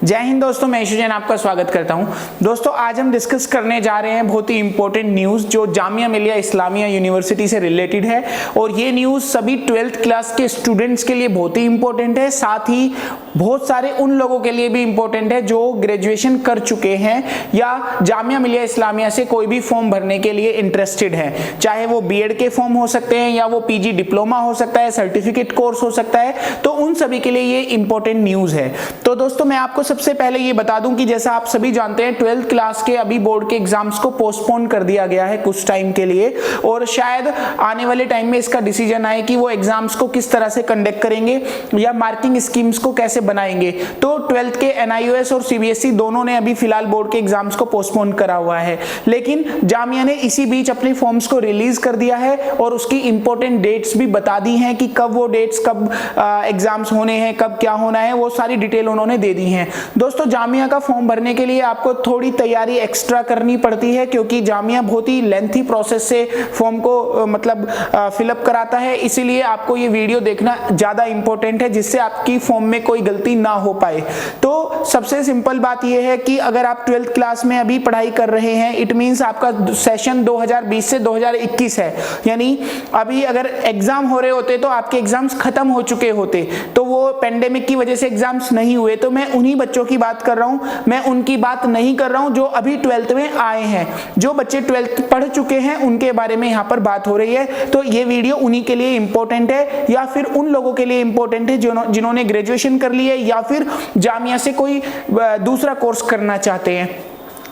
जय हिंद दोस्तों, मैं यशु जैन आपका स्वागत करता हूं। दोस्तों आज हम डिस्कस करने जा रहे हैं बहुत ही इंपॉर्टेंट न्यूज़ जो जामिया मिलिया इस्लामिया यूनिवर्सिटी से रिलेटेड है। और ये न्यूज़ सभी 12th क्लास के स्टूडेंट्स के लिए बहुत ही इंपॉर्टेंट है, साथ ही बहुत सारे उन लोगों के लिए भी इंपॉर्टेंट है जो ग्रेजुएशन कर चुके हैं या जामिया मिलिया इस्लामिया से कोई भी फॉर्म भरने के लिए इंटरेस्टेड है, चाहे वो बीएड के फॉर्म हो सकते हैं या वो पीजी डिप्लोमा हो सकता है, सर्टिफिकेट कोर्स हो सकता है, तो उन सभी के लिए ये इंपॉर्टेंट न्यूज़ है। तो दोस्तों मैं आपको सबसे पहले ये बता दूं कि जैसा आप सभी जानते हैं 12th क्लास के अभी बोर्ड के एग्जाम्स को पोस्टपोन कर दिया गया है कुछ टाइम के लिए, और शायद आने वाले टाइम में इसका डिसीजन आए कि वो एग्जाम्स को किस तरह से कंडक्ट करेंगे या मार्किंग स्कीम्स को कैसे बनाएंगे। तो 12th के एनआईओएस और सीबीएसई दोनों ने अभी फिलहाल बोर्ड के एग्जाम्स को पोस्टपोन करा हुआ है, लेकिन जामिया ने इसी बीच अपने फॉर्म्स को रिलीज कर दिया है और उसकी इंपॉर्टेंट डेट्स भी बता दी हैं कि कब वो डेट्स, कब एग्जाम्स होने हैं, कब क्या होना है, वो सारी डिटेल उन्होंने दे दी हैं। दोस्तों जामिया का फॉर्म भरने के लिए आपको थोड़ी तैयारी एक्स्ट्रा करनी पड़ती है, क्योंकि जामिया बहुत ही लेंथी प्रोसेस से फॉर्म को फिलअप कराता है, इसीलिए आपको ये वीडियो देखना ज़्यादा इंपॉर्टेंट है जिससे आपकी फॉर्म में कोई गलती ना हो पाए। तो सबसे सिंपल बात यह है कि अगर आप 12th क्लास में अभी पढ़ाई कर रहे हैं, इट मीन्स आपका सेशन 2020 से 2021 है, यानी अभी अगर एग्जाम हो रहे होते तो आपके एग्जाम्स खत्म हो चुके होते, तो वो पेंडेमिक की वजह से एग्जाम्स नहीं हुए। तो मैं उन्हीं बच्चों की बात कर रहा हूं, मैं उनकी बात नहीं कर रहा हूं जो अभी 12th में आए हैं। जो बच्चे 12th पढ़ चुके हैं उनके बारे में यहां पर बात हो रही है। तो ये वीडियो उन्हीं के लिए इंपॉर्टेंट है या फिर उन लोगों के लिए इंपॉर्टेंट है जिन्होंने ग्रेजुएशन कर ली है या फिर जामिया से कोई दूसरा कोर्स करना चाहते हैं।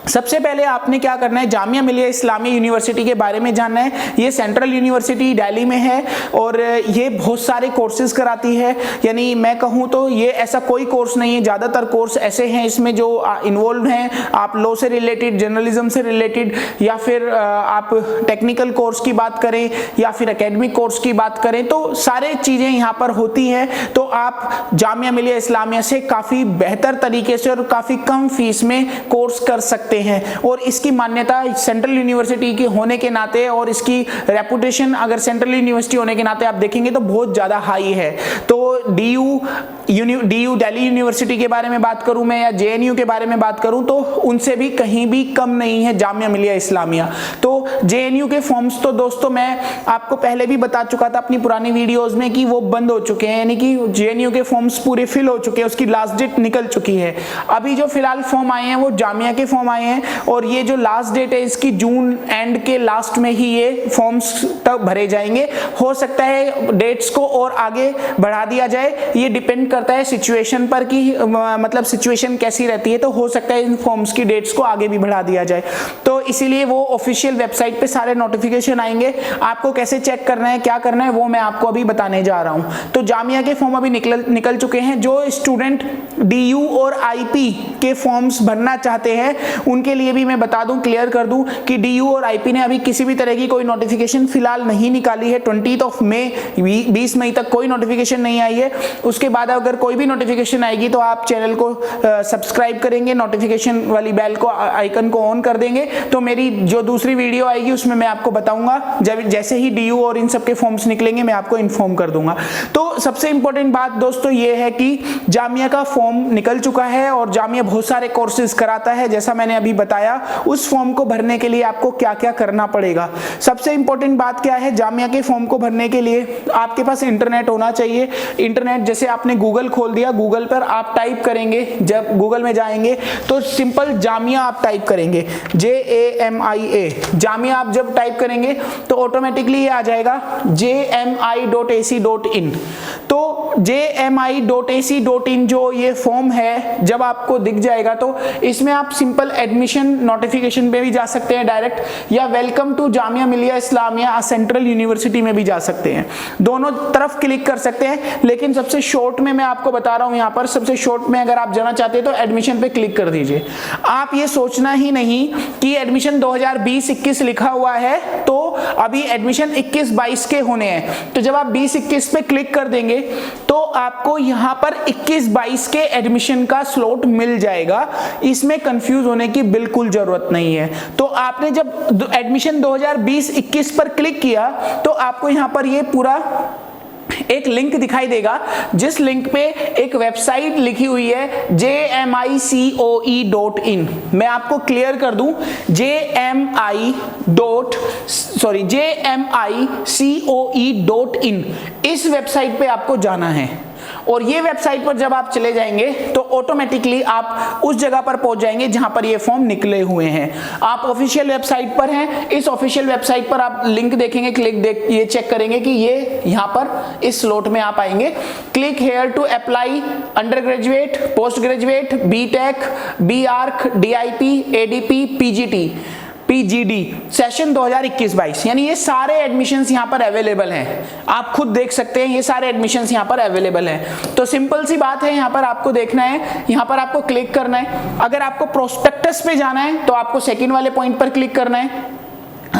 सबसे पहले आपने क्या करना है, जामिया मिलिया इस्लामिया यूनिवर्सिटी के बारे में जानना है। ये सेंट्रल यूनिवर्सिटी दिल्ली में है और ये बहुत सारे कोर्सेज कराती है, यानी मैं कहूँ तो ये ऐसा कोई कोर्स नहीं है, ज़्यादातर कोर्स ऐसे हैं इसमें जो इन्वॉल्व हैं। आप लॉ से रिलेटेड, जर्नलिज्म से रिलेटेड, या फिर आप टेक्निकल कोर्स की बात करें या फिर एकेडमिक कोर्स की बात करें, तो सारे चीज़ें यहाँ पर होती हैं। तो आप जामिया मिलिया इस्लामिया से काफ़ी बेहतर तरीके से और काफ़ी कम फीस में कोर्स कर सकते हैं। और इसकी मान्यता सेंट्रल यूनिवर्सिटी की होने के नाते और इसकी रेपुटेशन अगर सेंट्रल यूनिवर्सिटी होने के नाते आप देखेंगे तो बहुत ज़्यादा हाई है। तो डीयू दिल्ली यूनिवर्सिटी के बारे में बात करूं मैं या जेएनयू के बारे में बात करूं तो उनसे भी कहीं भी कम नहीं है जामिया मिलिया इस्लामिया। तो जेएनयू के फॉर्म्स तो दोस्तों मैं आपको पहले भी बता चुका था अपनी पुरानी वीडियोस में कि वो बंद हो चुके हैं, यानी कि जेएनयू के फॉर्म्स पूरे फिल हो चुके हैं, उसकी लास्ट डेट निकल चुकी है। अभी जो फिलहाल फॉर्म आए हैं वो जामिया के फॉर्म आए हैं और ये जो लास्ट डेट है इसकी जून एंड के लास्ट में ही ये फॉर्म्स तक भरे जाएंगे। हो सकता है डेट्स को और आगे बढ़ा दिया जाए, ये डिपेंड करता है सिचुएशन पर कि मतलब सिचुएशन कैसी रहती है। तो हो सकता है इन फॉर्म्स की डेट्स को आगे भी बढ़ा दिया जाए, तो इसीलिए वो ऑफिशियल वेबसाइट पे सारे नोटिफिकेशन आएंगे। आपको कैसे चेक करना है, क्या करना है, वो मैं आपको अभी बताने जा रहा हूं। तो जामिया के फॉर्म अभी निकल चुके हैं। जो स्टूडेंट डीयू और आईपी के फॉर्म्स भरना चाहते हैं उनके लिए भी मैं बता दूं, क्लियर कर दूं कि डीयू और आईपी ने अभी किसी भी तरह की कोई नोटिफिकेशन फिलहाल नहीं निकाली है। 20 मई 20 मई तक कोई नोटिफिकेशन नहीं आई है। उसके बाद अगर कोई भी नोटिफिकेशन आएगी तो आप चैनल को सब्सक्राइब करेंगे, नोटिफिकेशन वाली बेल को आइकन को ऑन कर देंगे, तो मेरी जो दूसरी वीडियो आएगी उसमें मैं आपको बताऊंगा। जब जैसे ही डीयू और इन सब के फॉर्म्स निकलेंगे मैं आपको इन्फॉर्म कर दूंगा। तो सबसे इंपॉर्टेंट बात दोस्तों ये है कि जामिया का फॉर्म निकल चुका है और जामिया बहुत सारे कोर्सेज कराता है। जैसा मैंने अभी बताया, उस फॉर्म को भरने के लिए आपको क्या क्या करना पड़ेगा। सबसे इंपॉर्टेंट बात क्या है, जामिया के फॉर्म को भरने के लिए आपके पास इंटरनेट होना चाहिए। इंटरनेट जैसे आपने गूगल खोल दिया, गूगल पर आप टाइप करेंगे, जब गूगल में जाएंगे तो सिंपल जामिया आप टाइप करेंगे, JAMIA जामिया आप जब टाइप करेंगे तो ऑटोमेटिकली ये आ जाएगा jmi.ac.in। तो jmi.ac.in जो ये फॉर्म है जब आपको दिख जाएगा तो इसमें आप सिंपल एडमिशन नोटिफिकेशन पे भी जा सकते हैं डायरेक्ट, या welcome to Jamia Millia Islamia central university में भी जा सकते हैं। दोनों तरफ क्लिक कर सकते हैं, लेकिन सबसे शॉर्ट में मैं आपको बता रहा हूं, यहाँ पर सबसे शॉर्ट में अगर आप जाना चाहते हैं तो एडमिशन पे क्लिक कर दीजिए। आप ये सोचना ही नहीं कि एडमिशन 2020-21 लिखा हुआ है तो अभी एडमिशन 21-22 के होने हैं। तो जब आप 20-21 पे क्लिक कर देंगे तो आपको यहाँ पर 21-22 के एडमिशन का स्लॉट मिल जाएगा। इसमें कंफ्यूज होने की बिल्कुल जरूरत नहीं है। तो आपने जब एडमिशन 2020-21 पर क्लिक किया तो आपको यहाँ पर ये पूरा एक लिंक दिखाई देगा, जिस लिंक पे एक वेबसाइट लिखी हुई है jmicoe.in। मैं आपको क्लियर कर दूं, jmicoe.in इस वेबसाइट पे आपको जाना है और ये वेबसाइट पर जब आप चले जाएंगे तो ऑटोमेटिकली आप उस जगह पर पहुंच जाएंगे जहां पर ये फॉर्म निकले हुए हैं। आप ऑफिशियल वेबसाइट पर हैं, इस ऑफिशियल वेबसाइट पर आप लिंक देखेंगे, ये चेक करेंगे कि ये यहां पर इस स्लॉट में आप आएंगे। Click here to apply under graduate, post graduate, BTech, B Arch, DIP, ADP, PGD session 2021-22, यानी ये सारे एडमिशंस यहाँ पर अवेलेबल हैं। आप खुद देख सकते हैं ये सारे एडमिशंस यहाँ पर अवेलेबल हैं। तो सिंपल सी बात है, यहाँ पर आपको देखना है, यहाँ पर आपको क्लिक करना है। अगर आपको प्रोस्पेक्टस पे जाना है तो आपको सेकंड वाले पॉइंट पर क्लिक करना है।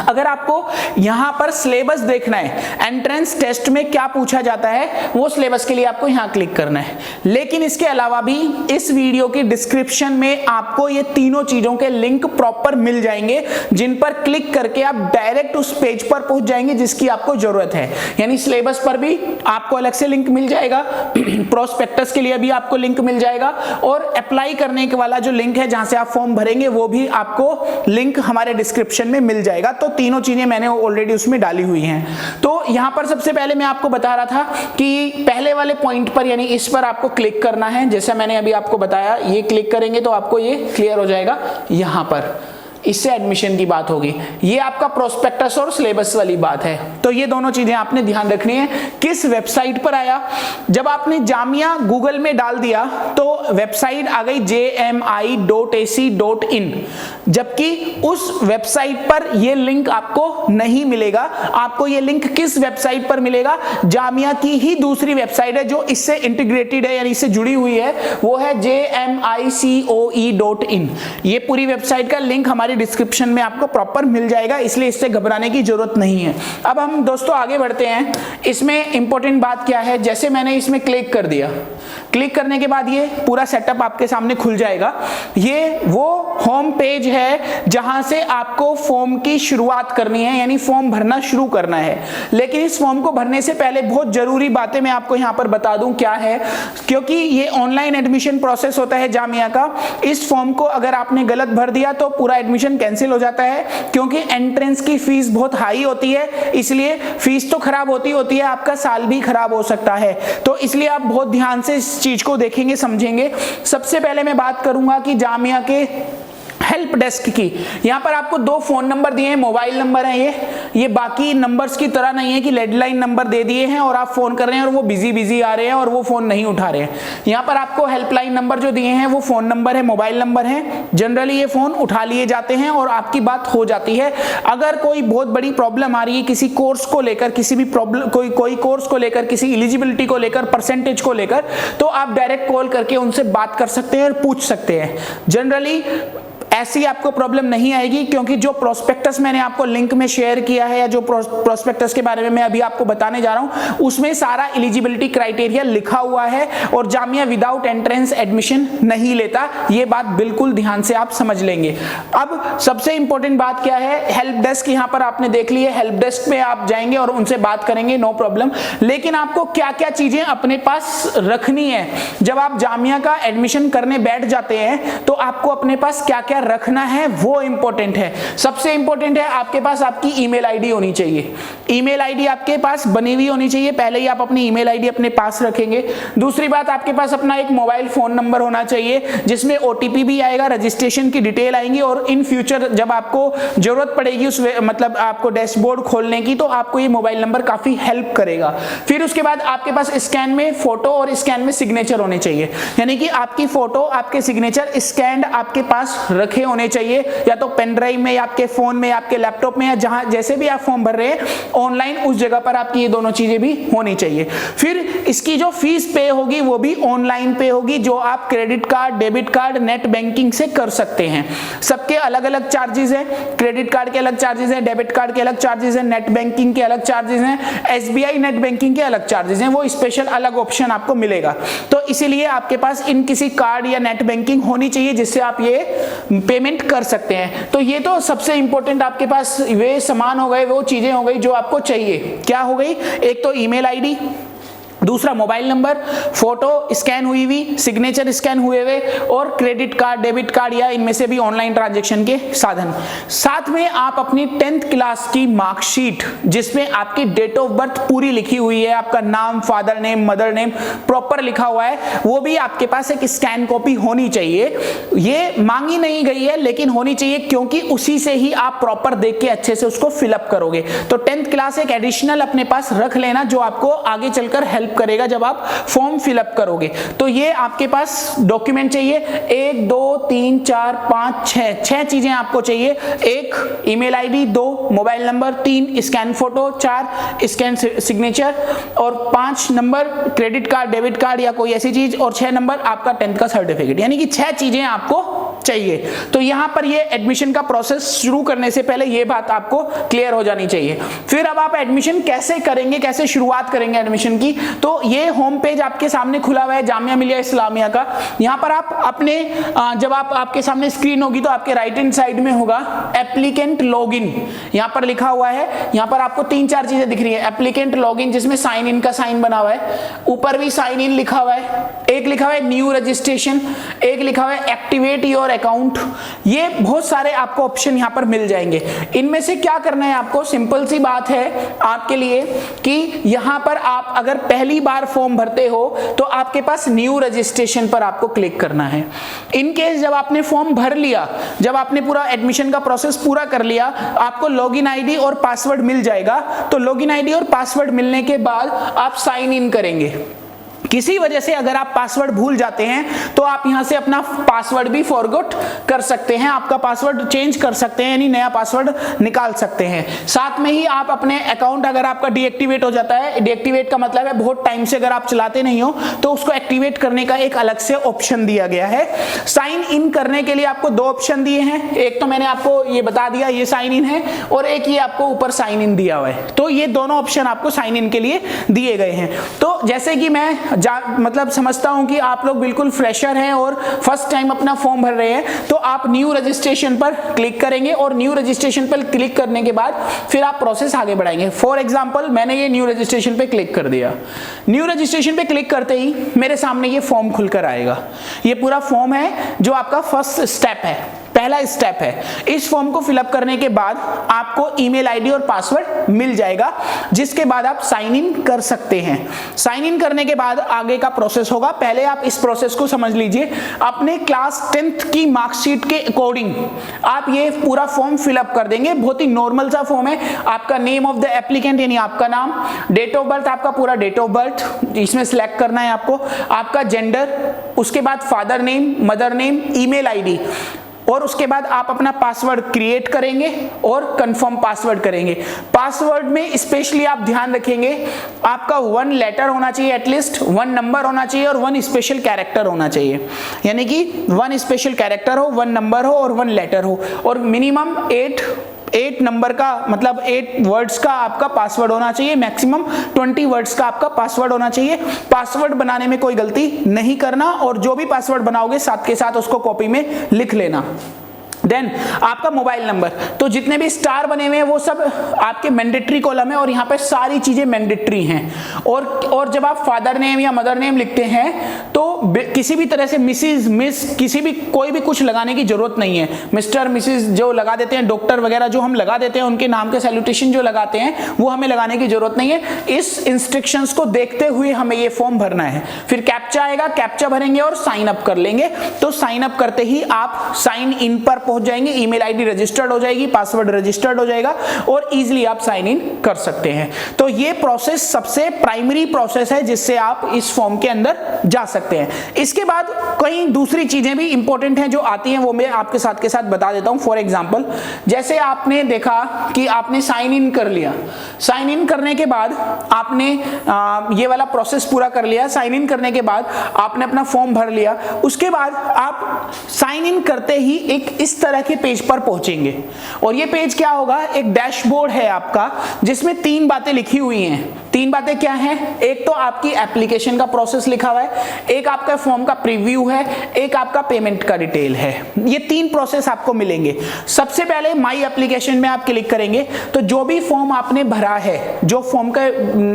अगर आपको यहां पर सिलेबस देखना है, एंट्रेंस टेस्ट में क्या पूछा जाता है, वो सिलेबस के लिए आपको यहां क्लिक करना है। लेकिन इसके अलावा भी इस वीडियो के डिस्क्रिप्शन में आपको ये तीनों चीजों के लिंक प्रॉपर मिल जाएंगे, जिन पर क्लिक करके आप डायरेक्ट उस पेज पर पहुंच जाएंगे जिसकी आपको जरूरत है। यानी सिलेबस पर भी आपको अलग से लिंक मिल जाएगा, प्रोस्पेक्टस के लिए भी आपको लिंक मिल जाएगा, और अप्लाई करने के वाला जो लिंक है जहां से आप फॉर्म भरेंगे वो भी आपको लिंक हमारे डिस्क्रिप्शन में मिल जाएगा। तो तीनों चीजें मैंने ऑलरेडी उसमें डाली हुई हैं। तो यहां पर सबसे पहले मैं आपको बता रहा था कि पहले वाले पॉइंट पर, यानी इस पर आपको क्लिक करना है। जैसा मैंने अभी आपको बताया, ये क्लिक करेंगे तो आपको ये क्लियर हो जाएगा। यहां पर इससे एडमिशन की बात होगी। ये आपका प्रोस्पेक्टस और सिलेबस वाली बात है। तो ये दोनों चीजें आपने ध्यान रखनी है। किस वेबसाइट पर आया, जब आपने जामिया गूगल में डाल दिया तो वेबसाइट आ गई jmi.ac.in, जबकि उस वेबसाइट पर ये लिंक आपको नहीं मिलेगा। आपको ये लिंक किस वेबसाइट पर मिलेगा, जामिया की ही दूसरी वेबसाइट है जो इससे इंटीग्रेटेड है, यानी इससे जुड़ी हुई है, वो है jmicoe.in। ये पूरी वेबसाइट का लिंक हमारे डिस्क्रिप्शन में आपको प्रॉपर मिल जाएगा, इसलिए इससे घबराने की जरूरत नहीं है। अब हम दोस्तों आगे बढ़ते हैं। इसमें इंपॉर्टेंट बात क्या है, जैसे मैंने इसमें क्लिक कर दिया, क्लिक करने के बाद ये पूरा सेटअप आपके सामने खुल जाएगा। ये वो होम पेज है जहां से आपको फॉर्म की शुरुआत करनी है, यानी फॉर्म भरना शुरू करना है। लेकिन इस फॉर्म को भरने से पहले बहुत जरूरी बातें मैं आपको यहां पर बता दूं क्या है, क्योंकि ये ऑनलाइन एडमिशन प्रोसेस होता है जामिया का। इस फॉर्म को अगर आपने गलत भर दिया तो पूरा एडमिशन कैंसिल हो जाता है, क्योंकि एंट्रेंस की फीस बहुत हाई होती है। इसलिए फीस तो खराब होती है, आपका साल भी खराब हो सकता है। तो इसलिए आप बहुत ध्यान से इस चीज को देखेंगे, समझेंगे। सबसे पहले मैं बात करूंगा कि जामिया के हेल्प डेस्क की। यहां पर आपको दो फोन नंबर दिए हैं, मोबाइल नंबर है ये बाकी नंबर्स की तरह नहीं है कि लैंडलाइन नंबर दे दिए हैं और आप फोन कर रहे हैं और वो बिजी आ रहे हैं और वो फोन नहीं उठा रहे हैं। यहां पर आपको हेल्पलाइन नंबर जो दिए हैं वो फोन नंबर है, मोबाइल नंबर है। जनरली ये फोन उठा लिए जाते हैं और आपकी बात हो जाती है। अगर कोई बहुत बड़ी प्रॉब्लम आ रही है किसी कोर्स को लेकर, किसी भी प्रॉब्लम, कोई कोर्स को लेकर, किसी एलिजिबिलिटी को लेकर, परसेंटेज को लेकर, तो आप डायरेक्ट कॉल करके उनसे बात कर सकते हैं और पूछ सकते हैं। जनरली ऐसी आपको प्रॉब्लम नहीं आएगी, क्योंकि जो प्रोस्पेक्टस मैंने आपको लिंक में शेयर किया है, या जो प्रोस्पेक्टस के बारे में मैं अभी आपको बताने जा रहा हूं, उसमें सारा एलिजिबिलिटी क्राइटेरिया लिखा हुआ है और जामिया विदाउट एंट्रेंस एडमिशन नहीं लेता। ये बात बिल्कुल ध्यान से आप समझ लेंगे। अब सबसे इंपॉर्टेंट बात क्या है, हेल्प डेस्क यहां पर आपने देख ली है। हेल्प डेस्क में आप जाएंगे और उनसे बात करेंगे, नो प्रॉब्लम। लेकिन आपको क्या क्या चीजें अपने पास रखनी है, जब आप जामिया का एडमिशन करने बैठ जाते हैं तो आपको अपने पास क्या क्या रखना है वो इंपॉर्टेंट है। सबसे इंपॉर्टेंट है आपके पास आपकी ईमेल आईडी होनी चाहिए। ईमेल आईडी आपके पास बनी हुई होनी चाहिए, पहले ही आप अपनी ईमेल आईडी अपने पास रखेंगे। दूसरी बात, आपके पास अपना एक मोबाइल फोन नंबर होना चाहिए जिसमें ओटीपी भी आएगा, रजिस्ट्रेशन की डिटेल आएंगी, और इन फ्यूचर जब आपको जरूरत पड़ेगी उस मतलब आपको डैशबोर्ड खोलने की, तो आपको ये मोबाइल नंबर काफी हेल्प करेगा। फिर उसके बाद आपके पास स्कैन में फोटो और स्कैन में सिग्नेचर होने चाहिए, यानी कि आपकी फोटो, आपके सिग्नेचर स्कैन्ड आपके पास रखे होने चाहिए, या तो पेन ड्राइव में, या आपके फोन में, या आपके लैपटॉप में, या जहां जैसे भी आप फॉर्म भर रहे हैं ऑनलाइन, उस जगह पर आपकी ये दोनों चीजें भी होनी चाहिए। फिर इसकी जो फीस पे होगी वो भी ऑनलाइन पे होगी, जो आप credit card, debit card, net banking से कर सकते हैं। सबके अलग अलग चार्जेस हैं, क्रेडिट कार्ड के अलग चार्जेस हैं, डेबिट कार्ड के अलग चार्जेस हैं, नेट बैंकिंग के अलग चार्जेस हैं, एसबीआई नेट बैंकिंग के अलग चार्जेस हैं, वो स्पेशल अलग ऑप्शन आपको मिलेगा। तो इसीलिए आपके पास इन किसी कार्ड या नेट बैंकिंग होनी चाहिए जिससे आप ये पेमेंट कर सकते हैं। तो ये तो सबसे इंपॉर्टेंट आपके पास वे सामान हो गए, वो चीजें हो गई जो आपको चाहिए। क्या हो गई, एक तो ईमेल आईडी, दूसरा मोबाइल नंबर, फोटो स्कैन हुई हुई, सिग्नेचर स्कैन हुए हुए और क्रेडिट कार्ड, डेबिट कार्ड या इनमें से भी ऑनलाइन ट्रांजैक्शन के साधन। साथ में आप अपनी 10th क्लास की मार्कशीट जिसमें आपकी डेट ऑफ बर्थ पूरी लिखी हुई है, आपका नाम, father name, mother name proper लिखा हुआ है, वो भी आपके पास एक स्कैन कॉपी होनी चाहिए। ये मांगी नहीं गई है लेकिन होनी चाहिए, क्योंकि उसी से ही आप प्रॉपर देख के अच्छे से उसको फिलअप करोगे। तो 10th क्लास एक एडिशनल अपने पास रख लेना, जो आपको आगे चलकर हेल्प करेगा जब आप फॉर्म फिलअप करोगे। तो ये आपके पास डॉक्यूमेंट चाहिए, 1 2 3 4 5 6 चीजें आपको चाहिए। 1 email ID, 2 mobile number, 3 scan photo, 4 scan signature और 5 number credit card, debit card या कोई ऐसी चीज, और 6 नंबर आपका 10th का सर्टिफिकेट। यानी कि 6 चीजें आपको चाहिए। तो यहां पर ये एडमिशन का प्रोसेस शुरू करने से पहले ये बात आपको क्लियर हो जानी चाहिए। फिर अब आप एडमिशन कैसे करेंगे, कैसे शुरुआत करेंगे एडमिशन की, तो ये होम पेज आपके सामने खुला हुआ है जामिया मिलिया इस्लामिया का। यहां पर आप अपने जब आपके सामने स्क्रीन होगी तो आपके राइट हैंड साइड में होगा एप्लीकेंट लॉगिन, यहां पर लिखा हुआ है। यहां पर आपको 3-4 चीजें दिख रही है। एप्लीकेंट लॉगिन जिसमें साइन इन का साइन बना हुआ है, ऊपर भी साइन इन लिखा हुआ है, एक लिखा हुआ है न्यू रजिस्ट्रेशन, एक लिखा हुआ है एक्टिवेट योर अकाउंट। ये बहुत सारे आपको ऑप्शन यहां पर मिल जाएंगे। इनमें से क्या करना है आपको, सिंपल सी बात है आपके लिए कि यहां पर आप अगर पहली बार फॉर्म भरते हो तो आपके पास न्यू रजिस्ट्रेशन पर आपको क्लिक करना है। इन केस जब आपने फॉर्म भर लिया, जब आपने पूरा एडमिशन का प्रोसेस पूरा कर लिया, आपको लॉगिन आईडी और पासवर्ड मिल जाएगा। तो लॉगिन आईडी और पासवर्ड मिलने के बाद आप साइन इन करेंगे। किसी वजह से अगर आप पासवर्ड भूल जाते हैं तो आप यहां से अपना पासवर्ड भी फॉरगॉट कर सकते हैं, आपका पासवर्ड चेंज कर सकते हैं, यानी नया पासवर्ड निकाल सकते हैं। साथ में ही आप अपने अकाउंट अगर आपका डीएक्टिवेट हो जाता है, डीएक्टिवेट का मतलब है बहुत टाइम से अगर आप चलाते नहीं हो तो उसको एक्टिवेट करने का एक अलग से ऑप्शन दिया गया है। साइन इन करने के लिए आपको 2 ऑप्शन दिए हैं, एक तो मैंने आपको ये बता दिया ये साइन इन है, और एक ये आपको ऊपर साइन इन दिया हुआ है। तो ये दोनों ऑप्शन आपको साइन इन के लिए दिए गए हैं। तो जैसे कि मैं मतलब समझता हूं कि आप लोग बिल्कुल फ्रेशर हैं और फर्स्ट टाइम अपना फॉर्म भर रहे हैं, तो आप न्यू रजिस्ट्रेशन पर क्लिक करेंगे और न्यू रजिस्ट्रेशन पर क्लिक करने के बाद फिर आप प्रोसेस आगे बढ़ाएंगे। फॉर एग्जांपल मैंने ये न्यू रजिस्ट्रेशन पे क्लिक कर दिया। न्यू रजिस्ट्रेशन पे क्लिक करते ही मेरे सामने ये फॉर्म खुलकर आएगा। ये पूरा फॉर्म है जो आपका फर्स्ट स्टेप है, पहला स्टेप है। इस फॉर्म को फिलअप करने के बाद आपको ईमेल आईडी और पासवर्ड मिल जाएगा, जिसके बाद आप साइन इन कर सकते हैं। साइन इन करने के बाद आगे का प्रोसेस होगा। पहले आप इस प्रोसेस को समझ लीजिए। अपने क्लास 10th की मार्कशीट के अकॉर्डिंग आप ये पूरा फॉर्म फिलअप कर देंगे। बहुत ही नॉर्मल सा फॉर्म है। आपका नेम ऑफ द एप्लीकेंट यानी आपका नाम, डेट ऑफ बर्थ आपका पूरा डेट ऑफ बर्थ इसमें सिलेक्ट करना है आपको, आपका जेंडर, उसके बाद father name, mother name, email ID, और उसके बाद आप अपना पासवर्ड क्रिएट करेंगे और कंफर्म पासवर्ड करेंगे। पासवर्ड में स्पेशली आप ध्यान रखेंगे आपका 1 लेटर होना चाहिए, एटलीस्ट 1 नंबर होना चाहिए और 1 स्पेशल कैरेक्टर होना चाहिए। यानी कि 1 स्पेशल कैरेक्टर हो, 1 नंबर हो और 1 लेटर हो, और मिनिमम 8 नंबर का मतलब 8 वर्ड्स का आपका पासवर्ड होना चाहिए। मैक्सिमम 20 वर्ड्स का आपका पासवर्ड होना चाहिए। पासवर्ड बनाने में कोई गलती नहीं करना, और जो भी पासवर्ड बनाओगे साथ के साथ उसको कॉपी में लिख लेना। देन आपका मोबाइल नंबर, तो जितने भी स्टार बने हुए हैं वो सब आपके मैंडेटरी कॉलम है और यहाँ पे सारी चीजें मैंडेटरी हैं। और जब आप फादर नेम या मदर नेम लिखते हैं तो किसी भी तरह से मिसिज, मिस, किसी भी कोई भी कुछ लगाने की जरूरत नहीं है। मिस्टर, मिसिज जो लगा देते हैं, डॉक्टर वगैरह जो हम लगा देते हैं, उनके नाम के सैल्यूटेशन जो लगाते हैं वो हमें लगाने की जरूरत नहीं है। इस इंस्ट्रक्शंस को देखते हुए हमें ये फॉर्म भरना है। फिर कैप्चा आएगा, कैप्चा भरेंगे और साइन अप कर लेंगे। तो साइन अप करते ही आप साइन इन पर पहुंच जाएंगे, ईमेल आईडी रजिस्टर्ड हो जाएगी, पासवर्ड रजिस्टर्ड हो जाएगा और इजीली आप साइन इन कर सकते हैं। तो ये प्रोसेस सबसे प्राइमरी प्रोसेस है जिससे आप इस फॉर्म के अंदर जा सकते हैं। इसके बाद कई दूसरी चीजें भी इंपॉर्टेंट हैं जो आती हैं, वो मैं आपके साथ बता देता हूं। फॉर एग्जांपल जैसे आपने देखा कि आपने साइन इन कर लिया, साइन इन करने के बाद आपने ये वाला प्रोसेस पूरा कर लिया। साइन इन करने के बाद आपने अपना फॉर्म भर लिया, उसके बाद आप साइन इन करते ही एक इस तरह तरह के पेज पर पहुंचेंगे। और ये पेज क्या होगा, एक डैशबोर्ड है आपका जिसमें 3 बातें लिखी हुई हैं। 3 बातें क्या हैं, एक तो आपकी एप्लीकेशन का प्रोसेस लिखा हुआ है, एक आपका फॉर्म का प्रीव्यू है, एक आपका पेमेंट का डिटेल है। ये 3 प्रोसेस आपको मिलेंगे। सबसे पहले माई एप्लीकेशन में आप क्लिक करेंगे तो जो भी फॉर्म आपने भरा है, जो फॉर्म का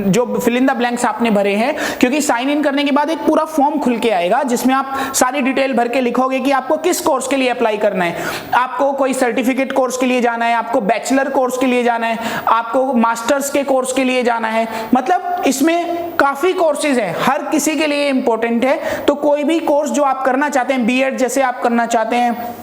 जो फिल इन द ब्लैंक्स आपने भरे हैं, क्योंकि साइन इन करने के बाद एक पूरा फॉर्म खुल के आएगा जिसमें आप सारी डिटेल भर के लिखोगे कि आपको किस कोर्स के लिए अप्लाई करना है। आपको कोई सर्टिफिकेट कोर्स के लिए जाना है, आपको बैचलर कोर्स के लिए जाना है, आपको मास्टर्स के कोर्स के लिए जाना है, मतलब इसमें काफी कोर्सेज हैं, हर किसी के लिए इंपॉर्टेंट है। तो कोई भी कोर्स जो आप करना चाहते हैं, बीएड जैसे आप करना चाहते हैं,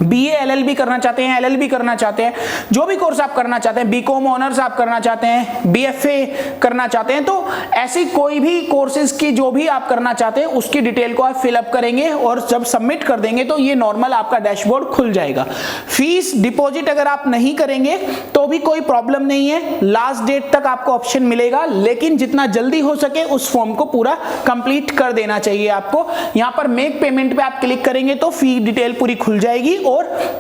बीए एलएलबी करना चाहते हैं, एलएलबी करना चाहते हैं, जो भी कोर्स आप करना चाहते हैं, बीकॉम ऑनर्स आप करना चाहते हैं, बीएफए करना चाहते हैं, तो ऐसी कोई भी कोर्सेज की जो भी आप करना चाहते हैं उसकी डिटेल को आप फिलअप करेंगे और जब सबमिट कर देंगे तो ये नॉर्मल आपका डैशबोर्ड खुल जाएगा। फीस डिपॉजिट अगर आप नहीं करेंगे तो भी कोई प्रॉब्लम नहीं है, लास्ट डेट तक आपको ऑप्शन मिलेगा, लेकिन जितना जल्दी हो सके उस फॉर्म को पूरा कंप्लीट कर देना चाहिए आपको। यहां पर मेक पेमेंट पे आप क्लिक करेंगे तो फी डिटेल पूरी खुल जाएगी और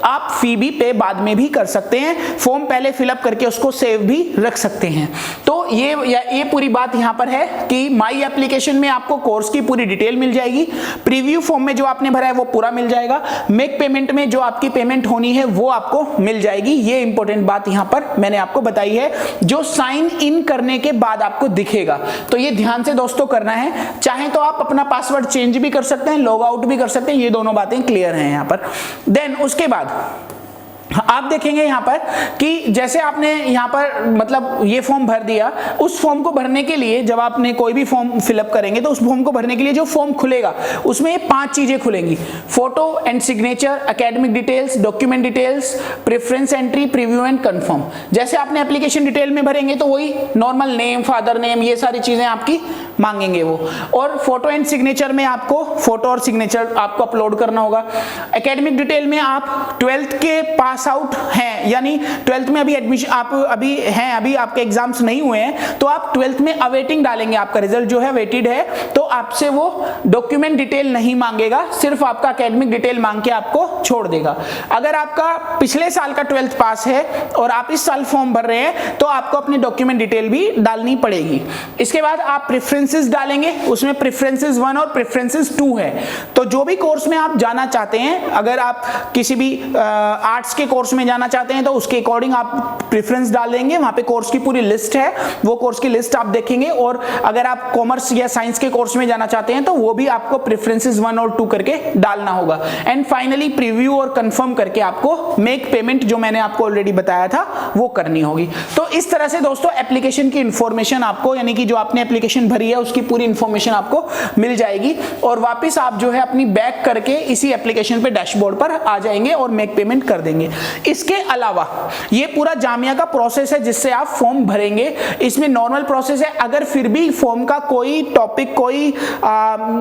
आप फी भी पे बाद में भी कर सकते हैं, फॉर्म पहले फिलअप करके उसको सेव भी रख सकते हैं। तो ये पूरी बात यहां पर है कि माई एप्लीकेशन में आपको कोर्स की पूरी डिटेल मिल जाएगी, प्रीव्यू फॉर्म में जो आपने भरा है वो पूरा मिल जाएगा, मेक पेमेंट में जो आपकी पेमेंट होनी है वो आपको मिल जाएगी। ये इंपॉर्टेंट बात यहां पर मैंने आपको बताई है जो साइन इन करने के बाद आपको दिखेगा। तो ये ध्यान से दोस्तों करना है, चाहे तो आप अपना पासवर्ड चेंज भी कर सकते हैं, लॉग आउट भी कर सकते हैं, ये दोनों बातें क्लियर हैं यहां पर। देन उसके बाद आप देखेंगे यहां पर कि जैसे आपने यहां पर मतलब ये फॉर्म भर दिया, उस फॉर्म को भरने के लिए जब आपने कोई भी फॉर्म फिलअप करेंगे तो उस फॉर्म को भरने के लिए जो फॉर्म खुलेगा उसमें 5 चीजें खुलेंगी, photo and signature, academic details, document details, preference entry, preview and confirm. जैसे आपने एप्लीकेशन डिटेल में भरेंगे तो वही नॉर्मल नेम, फादर नेम, ये सारी चीजें आपकी मांगेंगे वो। और फोटो एंड सिग्नेचर में आपको फोटो और सिग्नेचर आपको अपलोड करना होगा। एकेडमिक डिटेल में आप 12th के पास आउट हैं, यानी 12th में अभी एडमिशन आप अभी हैं, अभी आपके एग्जाम्स नहीं हुए हैं तो आप 12th में अवेटिंग डालेंगे, आपका रिजल्ट जो है वेटेड है, तो आपसे वो डॉक्यूमेंट डिटेल नहीं मांगेगा, सिर्फ आपका एकेडमिक डिटेल मांग के आपको छोड़ देगा। अगर आपका पिछले साल का 12th पास है और आप इस साल फॉर्म भर रहे हैं तो आपको अपनी डॉक्यूमेंट डिटेल भी डालनी पड़ेगी। इसके बाद आप प्रेफरेंसेस डालेंगे, उसमें प्रेफरेंसेस 1 और प्रेफरेंसेस 2 है। तो जो भी कोर्स में आप जाना चाहते हैं, अगर आप किसी भी आर्ट्स के कोर्स में जाना चाहते हैं तो उसके अकॉर्डिंग आप प्रेफरेंस डाल देंगे, वहां पे कोर्स की पूरी लिस्ट है, वो कोर्स की लिस्ट आप देखेंगे। और अगर आप कॉमर्स या साइंस के कोर्स में जाना चाहते हैं तो वो भी आपको प्रेफरेंसेस 1 और 2 करके डालना होगा। एंड फाइनली प्रीव्यू और कंफर्म करके आपको मेक पेमेंट, जो मैंने आपको ऑलरेडी बताया था, वो करनी होगी। तो इस तरह से दोस्तों एप्लीकेशन की इंफॉर्मेशन आपको, यानी कि जो आपने एप्लीकेशन भरी है उसकी पूरी इंफॉर्मेशन आपको मिल जाएगी और वापस आप जो है अपनी बैक करके इसी एप्लीकेशन पे डैशबोर्ड पर आ जाएंगे और मेक पेमेंट कर देंगे। इसके अलावा ये पूरा जामिया का प्रोसेस है जिससे आप फॉर्म भरेंगे, इसमें नॉर्मल प्रोसेस है। अगर फिर भी फॉर्म का कोई टॉपिक, कोई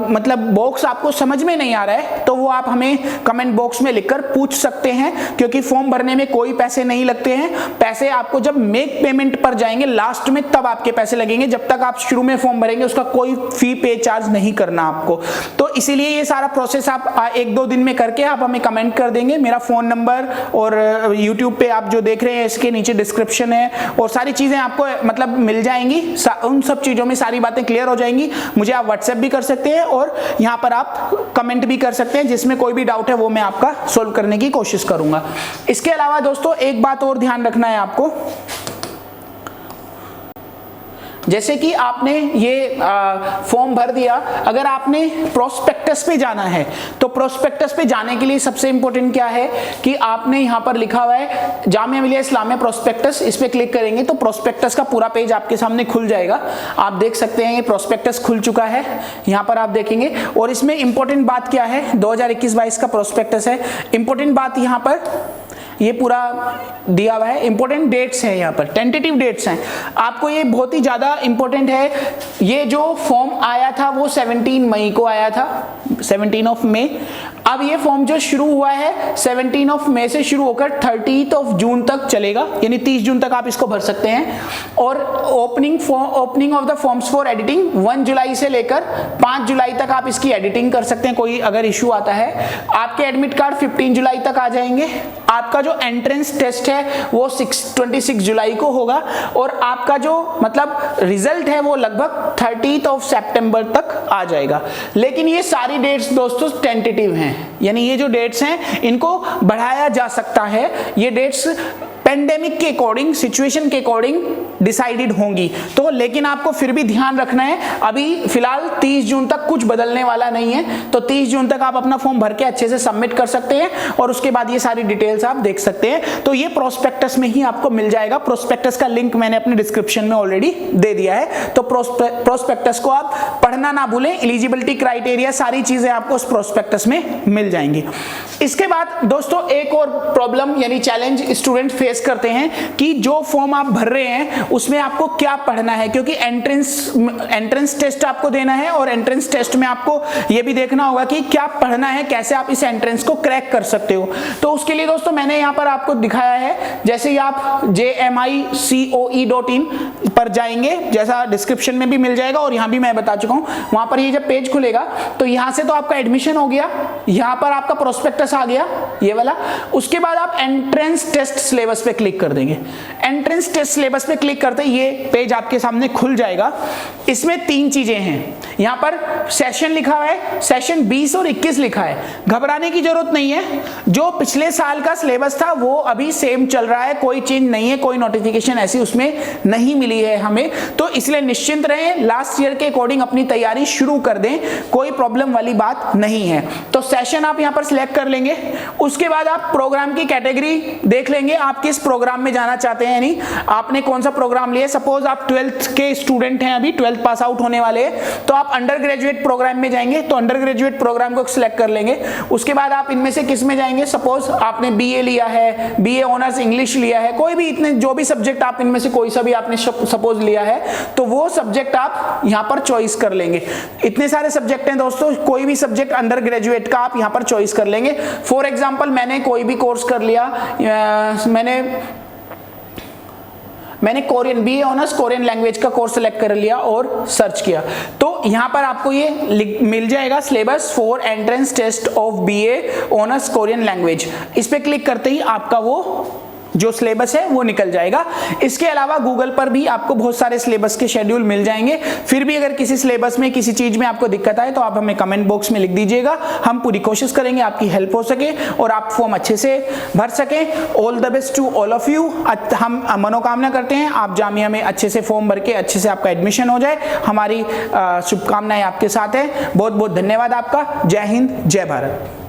मतलब बॉक्स आपको समझ में नहीं आ रहा है तो वो आप हमें कमेंट बॉक्स में लिखकर पूछ सकते हैं, क्योंकि फॉर्म भरने में कोई पैसे नहीं लगते हैं। पैसे आपको जब मेक पेमेंट पर जाएंगे लास्ट में तब आपके पैसे लगेंगे, जब तक आप शुरू में फॉर्म भरेंगे उसका कोई फी पे चार्ज नहीं करना आपको। तो इसीलिए ये सारा प्रोसेस आप 1-2 दिन में करके आप हमें कमेंट कर देंगे। मेरा फोन नंबर और YouTube पे आप जो देख रहे हैं इसके नीचे डिस्क्रिप्शन है और सारी चीजें आपको मतलब मिल जाएंगी, उन सब चीजों में सारी बातें क्लियर हो जाएंगी। मुझे आप व्हाट्सएप भी कर सकते हैं और यहाँ पर आप कमेंट भी कर सकते हैं, जिसमें कोई भी डाउट है वो मैं आपका सोल्व करने की कोशिश करूंगा। इसके अलावा दोस्तों एक बात और ध्यान रखना है आपको, जैसे कि आपने ये फॉर्म भर दिया, अगर आपने प्रोस्पेक्टस पे जाना है तो प्रोस्पेक्टस पे जाने के लिए सबसे इंपॉर्टेंट क्या है कि आपने यहाँ पर लिखा हुआ है जामिया मिलिया इस्लामिया प्रोस्पेक्टस, इस पे क्लिक करेंगे तो प्रोस्पेक्टस का पूरा पेज आपके सामने खुल जाएगा। आप देख सकते हैं ये प्रोस्पेक्टस खुल चुका है, यहाँ पर आप देखेंगे। और इसमें इंपॉर्टेंट बात क्या है, 2021-22 का प्रोस्पेक्टस है। इंपॉर्टेंट बात यहाँ पर ये पूरा दिया हुआ है, इंपॉर्टेंट डेट्स है यहाँ पर, टेंटेटिव डेट्स हैं। आपको ये बहुत ही ज़्यादा इंपॉर्टेंट है। ये जो फॉर्म आया था वो 17 मई को आया था, 17 ऑफ मई। अब ये फॉर्म जो शुरू हुआ है 17 ऑफ मई से शुरू होकर 30 ऑफ जून तक चलेगा, यानी 30 जून तक आप इसको भर सकते हैं। और opening of the forms for editing 1 जुलाई से लेकर 5 जुलाई तक आप इसकी एडिटिंग कर सकते हैं, कोई अगर इशू आता है। आपके एडमिट कार्ड 15 जुलाई तक आ जाएंगे। आपका जो एंट्रेंस टेस्ट है वो 26 जुलाई को होगा, और आपका जो मतलब रिजल्ट है वो लगभग 30 ऑफ सितंबर तक आ जाएगा। लेकिन ये सारी डेट्स दोस्तों टेंटेटिव हैं, यानी ये जो डेट्स हैं इनको बढ़ाया जा सकता है। ये डेट्स पेंडेमिक के अकॉर्डिंग, सिचुएशन के अकॉर्डिंग डिसाइडेड होंगी। तो लेकिन आपको फिर भी ध्यान रखना है, अभी फिलहाल 30 जून तक कुछ बदलने वाला नहीं है। तो 30 जून तक आप अपना फॉर्म भर के अच्छे से सबमिट कर सकते हैं, और उसके बाद ये सारी डिटेल्स आप देख सकते हैं। तो ये प्रोस्पेक्टस में ही आपको मिल जाएगा। प्रोस्पेक्टस का लिंक मैंने अपने डिस्क्रिप्शन में ऑलरेडी दे दिया है, तो प्रोस्पेक्टस को आप पढ़ना ना भूलें। एलिजिबिलिटी क्राइटेरिया सारी चीजें आपको उस प्रोस्पेक्टस में मिल जाएंगी। इसके बाद दोस्तों एक और प्रॉब्लम यानी चैलेंज स्टूडेंट फेस करते हैं कि जो फॉर्म आप भर रहे हैं उसमें आपको क्या पढ़ना है, क्योंकि एंट्रेंस टेस्ट आपको देना है, और एंट्रेंस टेस्ट में आपको यह भी देखना होगा कि क्या पढ़ना है, कैसे आप इस एंट्रेंस को क्रैक कर सकते हो। तो उसके लिए दोस्तों मैंने यहां पर आपको दिखाया है, जैसे ही आप jmicoe.in पर जाएंगे, जैसा डिस्क्रिप्शन में भी मिल जाएगा और यहां भी मैं बता चुका हूं, वहां पर ये जब पेज खुलेगा तो यहां से तो आपका एडमिशन हो गया, यहां पर आपका प्रोस्पेक्टस आ गया ये वाला। उसके बाद आप एंट्रेंस टेस्ट सिलेबस पे क्लिक कर देंगे। एंट्रेंस टेस्ट सिलेबस पे क्लिक करते ही ये पेज आपके सामने खुल जाएगा। इसमें 3 चीजें हैं, यहां पर सेशन लिखा हुआ है, सेशन 20 और 21 लिखा है। घबराने की जरूरत नहीं है, जो पिछले साल का सिलेबस था वो अभी सेम चल रहा है, कोई चेंज नहीं है, कोई नोटिफिकेशन ऐसी उसमें नहीं मिली है हमें, तो इसलिए निश्चिंत रहें, लास्ट ईयर के अकॉर्डिंग अपनी तैयारी शुरू कर दें, कोई प्रॉब्लम वाली बात नहीं है। तो सेशन आप यहां पर सिलेक्ट कर लेंगे। उसके बाद आप प्रोग्राम की कैटेगरी देख लेंगे, आप किस प्रोग्राम में जाना चाहते हैं, यानी आपने कौन सा प्रोग्राम लिया। सपोज आप 12th के स्टूडेंट हैं, अभी 12th पास आउट होने वाले हैं, तो आप अंडर ग्रेजुएट प्रोग्राम में जाएंगे, तो अंडर ग्रेजुएट प्रोग्राम को सिलेक्ट कर लेंगे। उसके बाद आप इनमें से किस में जाएंगे, सपोज आपने बीए लिया है, बीए ऑनर्स इंग्लिश लिया है, कोई भी इतने जो भी सब्जेक्ट आप इनमें से कोई सा भी आपने सपोज लिया है, तो वो सब्जेक्ट आप यहां पर चॉइस कर लेंगे। इतने सारे सब्जेक्ट हैं दोस्तों, कोई भी सब्जेक्ट अंडर ग्रेजुएट का आप यहां पर चॉइस कर लेंगे। फॉर एग्जांपल मैंने कोई भी कोर्स कर लिया, मैंने Korean BA honours Korean language का कोर्स सेलेक्ट कर लिया और सर्च किया, तो यहां पर आपको ये मिल जाएगा syllabus for entrance test of BA honours Korean language. इस पे क्लिक करते ही आपका वो जो सिलेबस है वो निकल जाएगा। इसके अलावा गूगल पर भी आपको बहुत सारे सिलेबस के शेड्यूल मिल जाएंगे। फिर भी अगर किसी सिलेबस में किसी चीज में आपको दिक्कत आए तो आप हमें कमेंट बॉक्स में लिख दीजिएगा, हम पूरी कोशिश करेंगे आपकी हेल्प हो सके और आप फॉर्म अच्छे से भर सकें। All the best to all of you. हम मनोकामना करते हैं आप जामिया में अच्छे से फॉर्म भर के अच्छे से आपका एडमिशन हो जाए, हमारी शुभकामनाएं आपके साथ है। बहुत बहुत धन्यवाद आपका। जय हिंद, जय भारत।